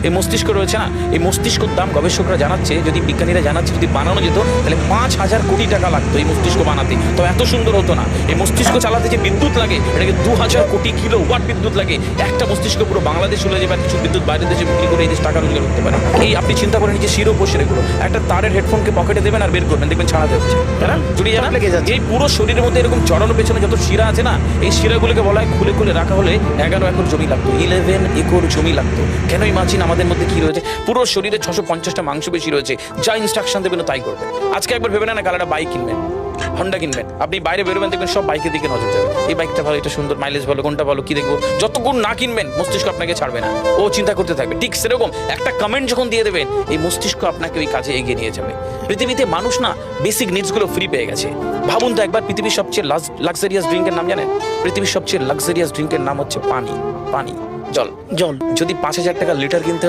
এই মস্তিষ্ক রয়েছে না, এই মস্তিষ্কর দাম গবেষকরা জানাচ্ছে, যদি বিজ্ঞানীরা জানাচ্ছে, যদি বানানো যেত তাহলে 5,000 কোটি টাকা লাগতো এই মস্তিষ্ক বানাতে। তো এত সুন্দর হতো না। এই মস্তিষ্ক চালাতে যে বিদ্যুৎ লাগে, এটাকে 2,000 কোটি কিলো ওয়াট বিদ্যুৎ লাগে। একটা মস্তিষ্ক পুরো বাংলাদেশ চলে যাবে, কিছু বিদ্যুৎ বাইরের দেশে বিক্রি করে এই দেশ টাকা রোজগার করতে পারে। এই আপনি চিন্তা করেন যে শিরোপোষের এগুলো, একটা তারের হেডফোনকে পকেটে দেবেন আর বের করবেন, দেখবেন ছাড়াতে হচ্ছে, তাই না? জুড়িয়ে জানা লেগে যাচ্ছে। এই পুরো শরীরের মধ্যে এরকম জড়ানো পেছনে যত শিরা আছে না, এই শিরাগুলোকে বলা হয় খুলে খুলে রাখা হলে 11 একর জমি লাগতো, 11 একর জমি লাগতো। কেনই মাছিন আমাদের মধ্যে কি রয়েছে, পুরো শরীরে 650টা মাংসপেশি রয়েছে, যা ইনস্ট্রাকশন দেবেন তাই করবে। আজকে একবার ভেবে না কাল একটা বাইক কিনবেন, হন্ডা কিনবেন, আপনি বাইরে বেরোবেন দেখবেন সব বাইকের দিকে নজর যাবে, এই বাইকটা ভালো, এটা সুন্দর, মাইলেজ ভালো, কোনটা ভালো, কি দেখবো। যতক্ষণ না কিনবেন মস্তিষ্ক আপনাকে ছাড়বে না, ও চিন্তা করতে থাকবে। ঠিক সেরকম একটা কমেন্ট যখন দিয়ে দেবেন, এই মস্তিষ্ক আপনাকে ওই কাজে এগিয়ে নিয়ে যাবে। পৃথিবীতে মানুষ না বেসিক নিডসগুলো ফ্রি পেয়ে গেছে। ভাবুন তো একবার, পৃথিবীর সবচেয়ে লাক্সারিয়াস ড্রিঙ্কের নাম জানেন? পৃথিবীর সবচেয়ে লাক্সারিয়াস ড্রিঙ্কের নাম হচ্ছে পানি। পানি, জল। জল যদি 5,000 টাকা লিটার কিনতে